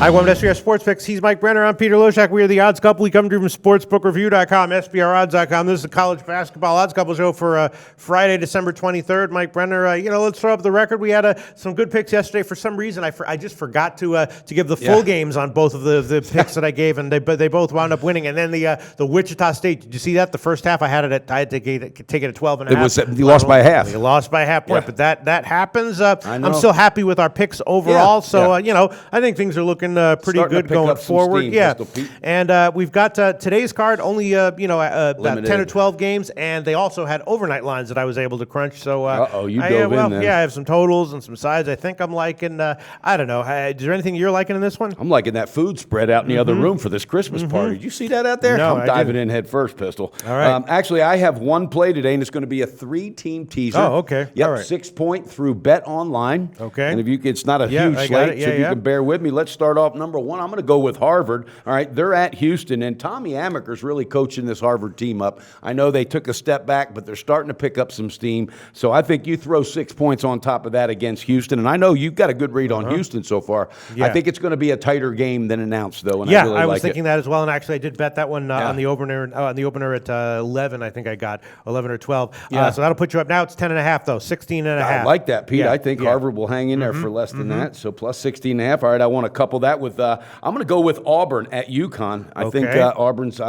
Hi, welcome to SBR Sports Picks. He's Mike Brenner. I'm Peter Loshak. We are the Odds Couple. We come to you from SportsbookReview.com, SBROdds.com. This is the College Basketball Odds Couple show for Friday, December 23rd. Mike Brenner, let's throw up the record. We had some good picks yesterday. For some reason, I just forgot to give the full games on both of the picks that I gave, and they both wound up winning. And then the Wichita State. Did you see that? The first half, I had it I had to take it at 12.5. You lost by a half. You lost by a half point, but that happens. I'm still happy with our picks overall. I think things are looking pretty good going forward. And we've got today's card only about 10 or 12 games, and they also had overnight lines that I was able to crunch. So you dove in then. Yeah, I have some totals and some sides. I think I'm liking. I don't know. Is there anything you're liking in this one? I'm liking that food spread out in the other room for this Christmas party. Did you see that out there? No, I'm diving in head first, Pistol. All right. Actually, I have one play today, and it's going to be a 3-team teaser. Oh, okay. Yep, all right. 6-point through Bet Online. Okay. And it's not a huge slate, so if you can bear with me, let's start off number one. I'm going to go with Harvard. All right, they're at Houston, and Tommy Amaker's really coaching this Harvard team up. I know they took a step back, but they're starting to pick up some steam. So I think you throw 6 points on top of that against Houston, and I know you've got a good read on Houston so far. Yeah. I think it's going to be a tighter game than announced, though. And I was thinking that as well, and actually I did bet that one on the opener. On the opener at 11, I think I got 11 or 12. So that'll put you up. Now it's 10.5 though, 16.5. I like that, Pete. I think Harvard will hang in there for less than that. So plus 16.5. All right, I want to couple that with. I'm going to go with Auburn at UConn. I think Auburn's.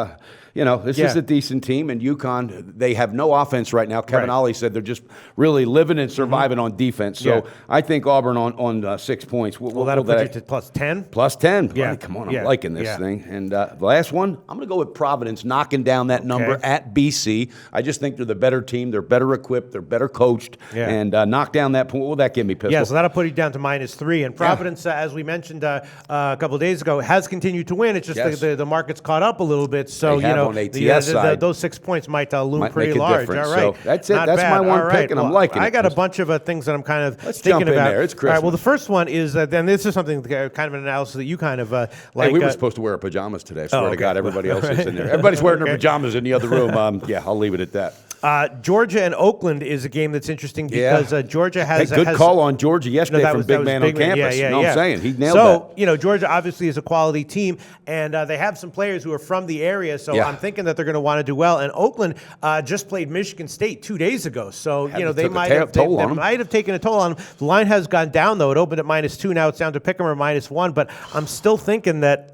This is a decent team, and UConn, they have no offense right now. Kevin Ollie said they're just really living and surviving on defense. So I think Auburn on 6 points. That'll put you to plus 10? Plus 10. Yeah. Boy, come on, I'm liking this thing. And the last one, I'm going to go with Providence, knocking down that number at BC. I just think they're the better team. They're better equipped. They're better coached. And knock down that point. What will that give me, Pistol? Yeah, so that'll put you down to -3. And Providence, as we mentioned a couple of days ago, has continued to win. It's just the market's caught up a little bit. So, on ATS side. Those 6 points might loom pretty large. All right. So that's it. That's my one pick, and I'm liking it. I got a bunch of things that I'm kind of Let's thinking jump in about. there. It's Christmas. All right, well, the first one is, then this is something, kind of an analysis that you kind of like. Hey, we were supposed to wear our pajamas today. I swear to God, everybody else is in there. Everybody's wearing their pajamas in the other room. I'll leave it at that. Georgia and Oakland is a game that's interesting because Georgia has a good call on Georgia yesterday from Big Man on campus. I'm saying he nailed that. So Georgia obviously is a quality team, and they have some players who are from the area. So I'm thinking that they're going to want to do well. And Oakland just played Michigan State 2 days ago, so they might have taken a toll on them. The line has gone down though. It opened at -2. Now it's down to pick'em or -1. But I'm still thinking that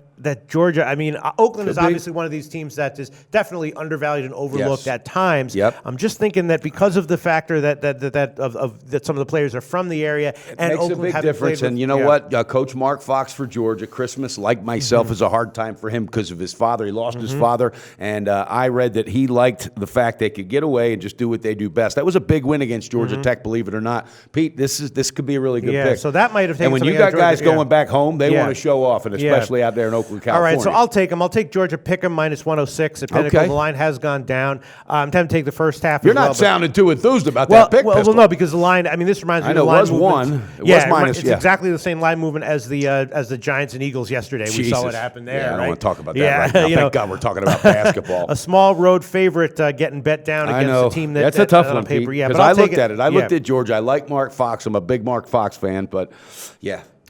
Georgia, Oakland is obviously one of these teams that is definitely undervalued and overlooked at times. I'm just thinking that because of the factor that some of the players are from the area, and makes Oakland a big difference. And you know what? Coach Mark Fox for Georgia, Christmas, like myself, is a hard time for him because of his father. He lost his father, and I read that he liked the fact they could get away and just do what they do best. That was a big win against Georgia Tech, believe it or not. Pete, this could be a really good pick. So that might have taken. And when you got guys going back home, they want to show off, and especially out there in Oakland, California. All right, so I'll take them. I'll take Georgia pick'em -106 at Pinnacle. The line has gone down. I'm tempted to take the first half. You're not sounding too enthused about that pick. Well, no, because the line. This reminds me. I know of the line it was one. It was minus. It's exactly the same line movement as the Giants and Eagles yesterday. We saw what happened there. I don't want to talk about that right now. Thank God we're talking about basketball. A small road favorite getting bet down against a team that's a tough one, Pete. Because I looked at it. I looked at Georgia. I like Mark Fox. I'm a big Mark Fox fan, but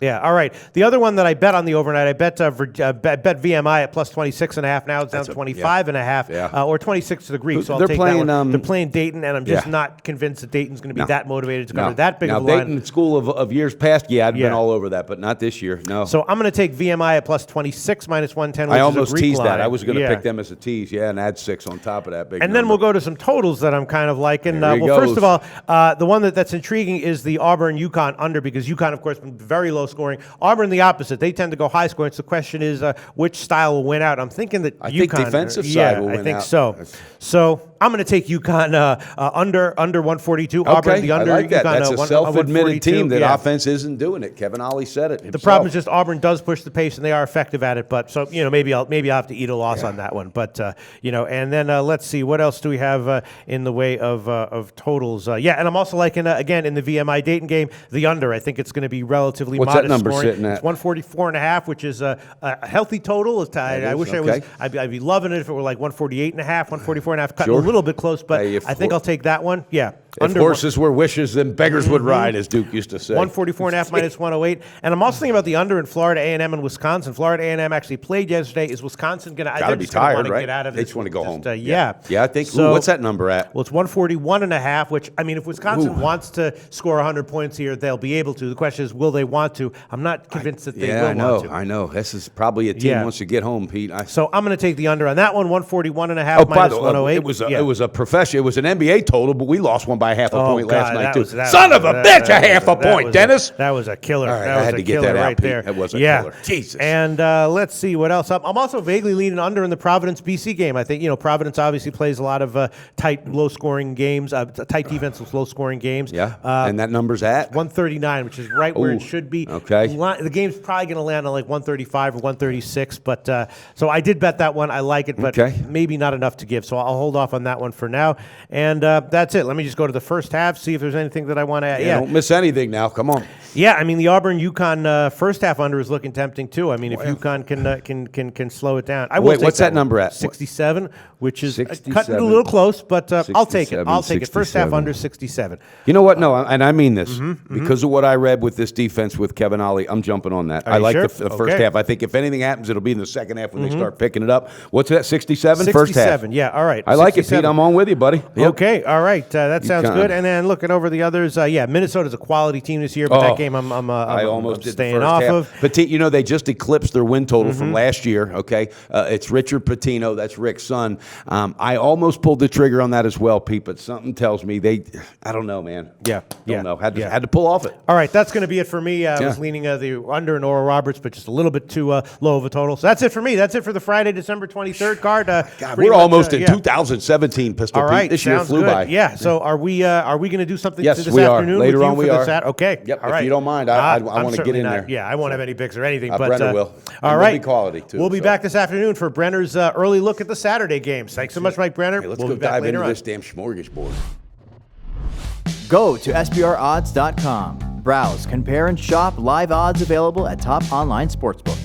Yeah, all right. The other one that I bet on the overnight, I bet VMI at plus 26.5. Now it's down 25.5 or 26 to the Greek. So I'll take that one. They're playing Dayton, and I'm just not convinced that Dayton's going to be that motivated to cover that big of a line. Dayton, school of years past, I'd been all over that, but not this year. No. So I'm going to take VMI at plus 26 -110. I almost teased that. I was going to pick them as a tease, and add 6 on top of that big. And then we'll go to some totals that I'm kind of liking. First of all, the one that's intriguing is the Auburn-UConn under, because UConn, of course, been very low scoring. Auburn, the opposite. They tend to go high scoring. So the question is, which style will win out? I'm thinking that I think defensive side will win out. I think so. So I'm going to take UConn under 142. Auburn, the under. I like that. UConn, That's a self-admitted team that offense isn't doing it. Kevin Ollie said it himself. The problem is just Auburn does push the pace, and they are effective at it. But so maybe I'll have to eat a loss on that one. But and then let's see, what else do we have in the way of totals? And I'm also liking again in the VMI Dayton game the under. I think it's going to be relatively modest. What's that number scoring. sitting at? It's 144.5, which is a healthy total. I wish I'd be loving it if it were like 148.5, 144.5, cutting a little bit close, but I think I'll take that one. Yeah. If horses were wishes, then beggars would ride, as Duke used to say. 144.5 minus 108. And I'm also thinking about the under in Florida A&M and Wisconsin. Florida A&M actually played yesterday. Is Wisconsin going to? Gotta be tired, right? Get out of they just want to go home. Yeah. I think. So, what's that number at? Well, it's 141.5. Which I mean, if Wisconsin wants to score 100 points here, they'll be able to. The question is, will they want to? I'm not convinced that they will want to. I know. This is probably a team wants to get home, Pete. So I'm going to take the under on that one. 141.5 minus 108. It was a professional. It was an NBA total, but we lost one by half a point last night too. Son of a bitch, a half a point, Dennis. That was a killer. Right, I had to get that out there. That was a killer. Jesus. And let's see what else. I'm also vaguely leaning under in the Providence BC game. I think Providence obviously plays a lot of tight, low-scoring games, tight defense with low-scoring games. Yeah. And that number's at 139, which is right where it should be. Okay. The game's probably going to land on like 135 or 136, but so I did bet that one. I like it, but maybe not enough to give. So I'll hold off on that one for now. And that's it. Let me just go to the first half, see if there's anything that I want to add. Yeah, don't miss anything now. Come on. Yeah, I mean the Auburn-UConn first half under is looking tempting too. I mean if UConn can slow it down. Wait, what's that number at? 67, which is cutting it a little close, but I'll take it. I'll take it. First half under 67. You know what? No, and I mean this because of what I read with this defense with Kevin Ollie. I'm jumping on that. I like the first half. I think if anything happens, it'll be in the second half when they start picking it up. What's that? 67 first half. 67. Yeah. All right. I like it, Pete. I'm on with you, buddy. Yep. Okay. All right. That sounds good. And then looking over the others, Minnesota's a quality team this year, but that game I'm almost staying off of. Petit, they just eclipsed their win total from last year. Okay, it's Richard Pitino. That's Rick's son. I almost pulled the trigger on that as well, Pete, but something tells me I don't know, man. Don't know. Had to pull off it. All right, that's going to be it for me. I was leaning the under in Oral Roberts, but just a little bit too low of a total. So that's it for me. That's it for the Friday, December 23rd card. God, we're almost in 2017, Pistol Pete. This year flew by. Yeah. So are we going to do something this afternoon? Later on, we are. Okay. Yep. All right. If you don't mind, I want to get in there. Yeah, I won't have any picks or anything. But Brenner will. All right. We'll be quality too. We'll be back this afternoon for Brenner's early look at the Saturday games. Thanks so much, Mike Brenner. Hey, let's go dive into this damn smorgasbord. Go to SBRodds.com. Browse, compare, and shop live odds available at top online sportsbooks.